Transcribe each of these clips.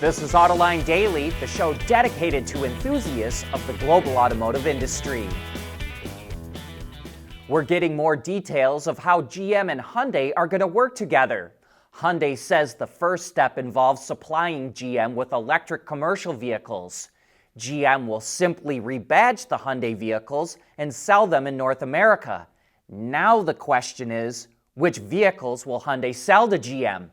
This is Autoline Daily, the show dedicated to enthusiasts of the global automotive industry. We're getting more details of how GM and Hyundai are going to work together. Hyundai says the first step involves supplying GM with electric commercial vehicles. GM will simply rebadge the Hyundai vehicles and sell them in North America. Now the question is, which vehicles will Hyundai sell to GM?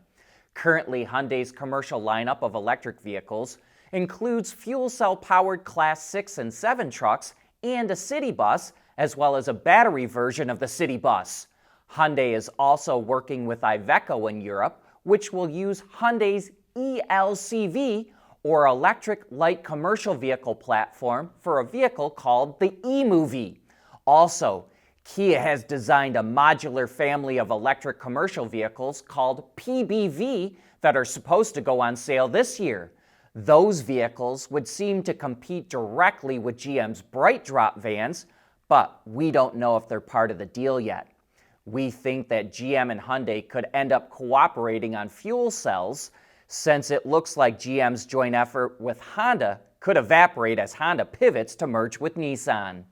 Currently, Hyundai's commercial lineup of electric vehicles includes fuel cell-powered Class 6 and 7 trucks and a city bus, as well as a battery version of the city bus. Hyundai is also working with Iveco in Europe, which will use Hyundai's ELCV, or Electric Light Commercial Vehicle platform, for a vehicle called the e-Movie. Also, Kia has designed a modular family of electric commercial vehicles called PBV that are supposed to go on sale this year. Those vehicles would seem to compete directly with GM's Bright Drop vans, but we don't know if they're part of the deal yet. We think that GM and Hyundai could end up cooperating on fuel cells, since it looks like GM's joint effort with Honda could evaporate as Honda pivots to merge with Nissan.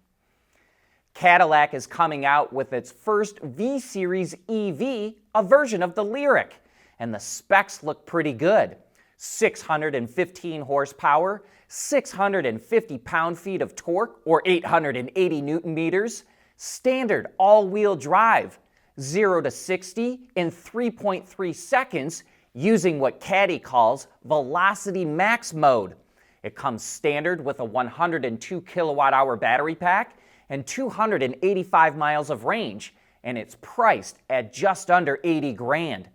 Cadillac is coming out with its first V-Series EV, a version of the Lyriq, and the specs look pretty good. 615 horsepower, 650 pound-feet of torque, or 880 newton meters, standard all-wheel drive, 0 to 60 in 3.3 seconds, using what Caddy calls Velocity Max mode. It comes standard with a 102 kilowatt-hour battery pack and 285 miles of range, and it's priced at just under 80 grand.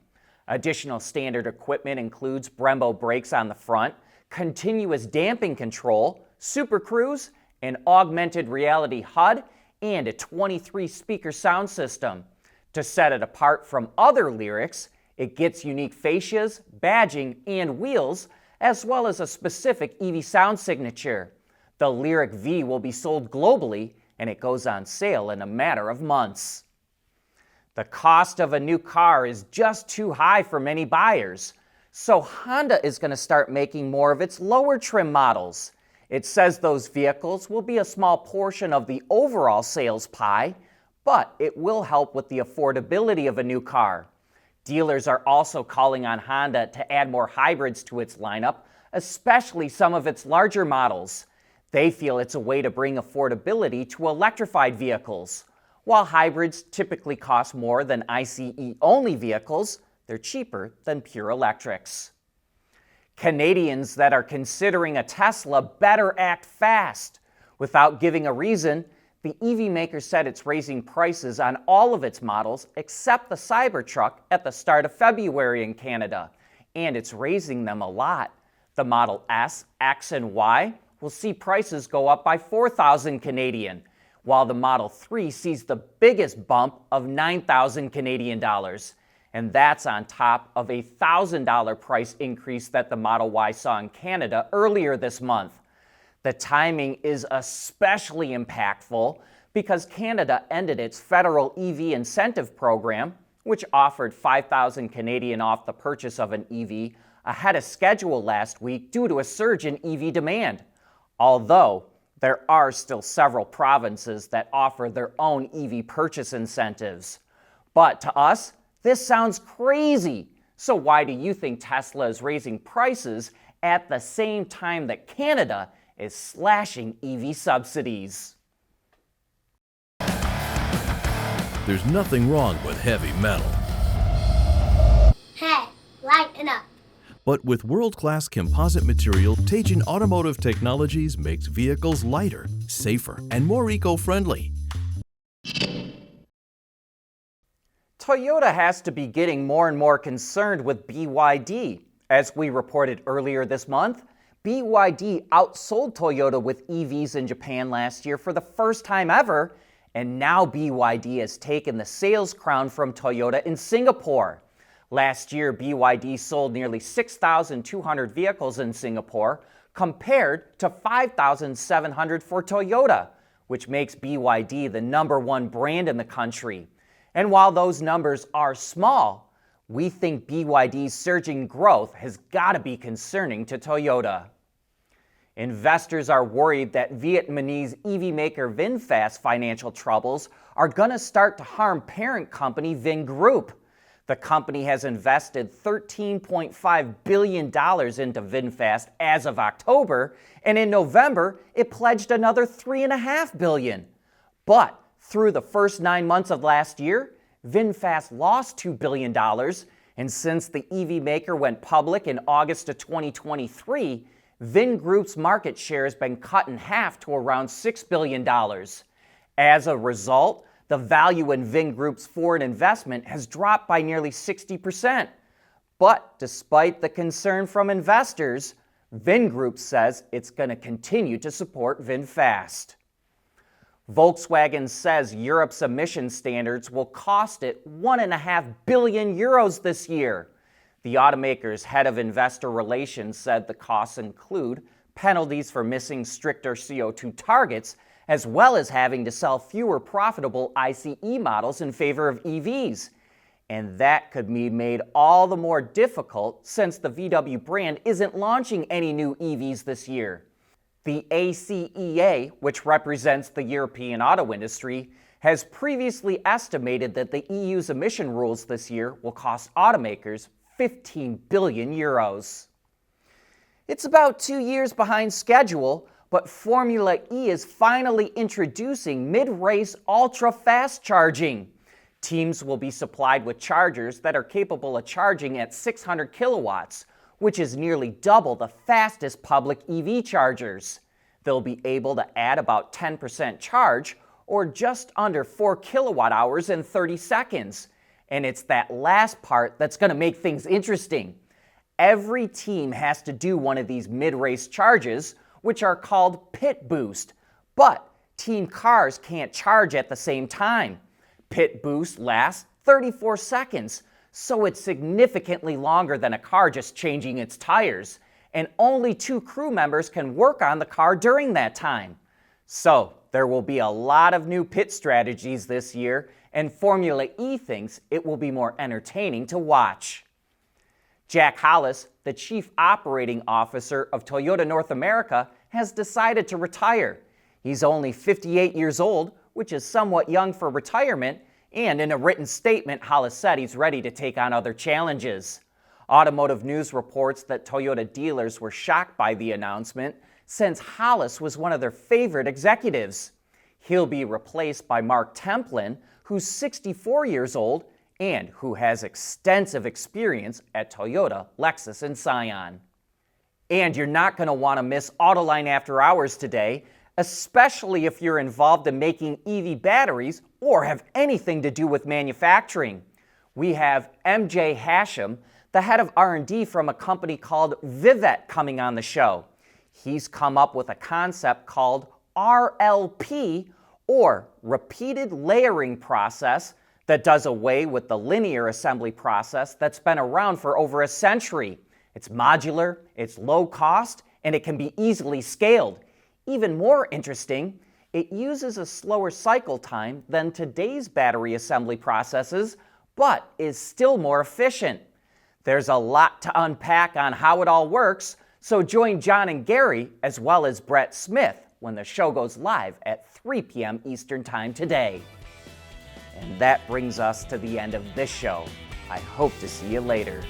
Additional standard equipment includes Brembo brakes on the front, continuous damping control, Super Cruise, an augmented reality HUD, and a 23-speaker sound system. To set it apart from other Lyriqs, it gets unique fascias, badging, and wheels, as well as a specific EV sound signature. The Lyriq V will be sold globally, and it goes on sale in a matter of months. The cost of a new car is just too high for many buyers, so Honda is going to start making more of its lower trim models. It says those vehicles will be a small portion of the overall sales pie, but it will help with the affordability of a new car. Dealers are also calling on Honda to add more hybrids to its lineup, especially some of its larger models. They feel it's a way to bring affordability to electrified vehicles. While hybrids typically cost more than ICE-only vehicles, they're cheaper than pure electrics. Canadians that are considering a Tesla better act fast. Without giving a reason, the EV maker said it's raising prices on all of its models except the Cybertruck at the start of February in Canada. And it's raising them a lot. The Model S, X, and Y will see prices go up by 4,000 Canadian, while the Model 3 sees the biggest bump of 9,000 Canadian dollars. And that's on top of a $1,000 price increase that the Model Y saw in Canada earlier this month. The timing is especially impactful because Canada ended its federal EV incentive program, which offered 5,000 Canadian off the purchase of an EV, ahead of schedule last week due to a surge in EV demand. Although there are still several provinces that offer their own EV purchase incentives. But to us, this sounds crazy. So why do you think Tesla is raising prices at the same time that Canada is slashing EV subsidies? There's nothing wrong with heavy metal. Hey, lighten up. But with world-class composite material, Teijin Automotive Technologies makes vehicles lighter, safer, and more eco-friendly. Toyota has to be getting more and more concerned with BYD. As we reported earlier this month, BYD outsold Toyota with EVs in Japan last year for the first time ever, and now BYD has taken the sales crown from Toyota in Singapore. Last year, BYD sold nearly 6,200 vehicles in Singapore, compared to 5,700 for Toyota, which makes BYD the #1 brand in the country. And while those numbers are small, We think BYD's surging growth has got to be concerning to Toyota. Investors are worried that Vietnamese EV maker VinFast financial troubles are going to start to harm parent company Vingroup. The company has invested $13.5 billion into VinFast as of October, and in November, it pledged another $3.5 billion. But through the first 9 months of last year, VinFast lost $2 billion, and since the EV maker went public in August of 2023, Vingroup's market share has been cut in half to around $6 billion. As a result, the value in Vingroup's foreign investment has dropped by nearly 60%. But despite the concern from investors, Vingroup says it's going to continue to support VinFast. Volkswagen says Europe's emission standards will cost it €1.5 billion this year. The automaker's head of investor relations said the costs include penalties for missing stricter CO2 targets, as well as having to sell fewer profitable ICE models in favor of EVs. And that could be made all the more difficult since the VW brand isn't launching any new EVs this year. The ACEA, which represents the European auto industry, has previously estimated that the EU's emission rules this year will cost automakers €15 billion. It's about 2 years behind schedule, but Formula E is finally introducing mid-race ultra-fast charging. Teams will be supplied with chargers that are capable of charging at 600 kilowatts, which is nearly double the fastest public EV chargers. They'll be able to add about 10% charge, or just under 4 kilowatt hours in 30 seconds. And it's that last part that's going to make things interesting. Every team has to do one of these mid-race charges, which are called pit boost. But team cars can't charge at the same time. Pit boost lasts 34 seconds, so it's significantly longer than a car just changing its tires. And only 2 crew members can work on the car during that time. So there will be a lot of new pit strategies this year, and Formula E thinks it will be more entertaining to watch. Jack Hollis, the Chief Operating Officer of Toyota North America, has decided to retire. He's only 58 years old, which is somewhat young for retirement, and in a written statement, Hollis said he's ready to take on other challenges. Automotive News reports that Toyota dealers were shocked by the announcement, since Hollis was one of their favorite executives. He'll be replaced by Mark Templin, who's 64 years old and who has extensive experience at Toyota, Lexus, and Scion. And you're not going to want to miss Autoline After Hours today, especially if you're involved in making EV batteries or have anything to do with manufacturing. We have MJ Hashem, the head of R&D from a company called Vivet, coming on the show. He's come up with a concept called RLP, or Repeated Layering Process, that does away with the linear assembly process that's been around for over a century. It's modular, it's low cost, and it can be easily scaled. Even more interesting, it uses a slower cycle time than today's battery assembly processes, but is still more efficient. There's a lot to unpack on how it all works, so join John and Gary, as well as Brett Smith, when the show goes live at 3 p.m. Eastern Time today. And that brings us to the end of this show. I hope to see you later.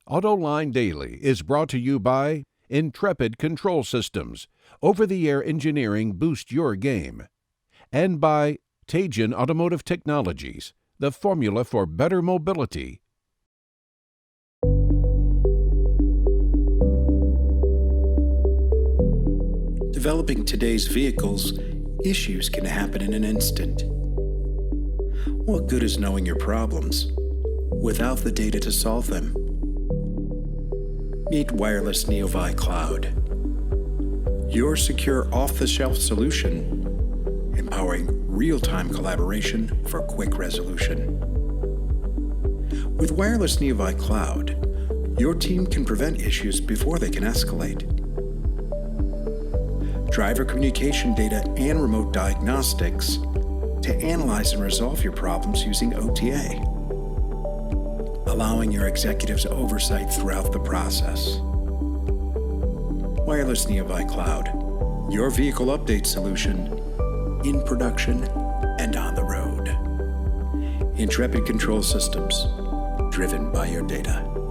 Autoline Daily is brought to you by Intrepid Control Systems. Over-the-air engineering boost your game. And by Teijin Automotive Technologies, the formula for better mobility. Developing today's vehicles, issues can happen in an instant. What good is knowing your problems without the data to solve them? Meet Wireless Neovi Cloud, your secure off-the-shelf solution, empowering real-time collaboration for quick resolution. With Wireless Neovi Cloud, your team can prevent issues before they can escalate. driver communication data, and remote diagnostics to analyze and resolve your problems using OTA, allowing your executives oversight throughout the process. Wireless Nearby Cloud, your vehicle update solution in production and on the road. Intrepid Control Systems, driven by your data.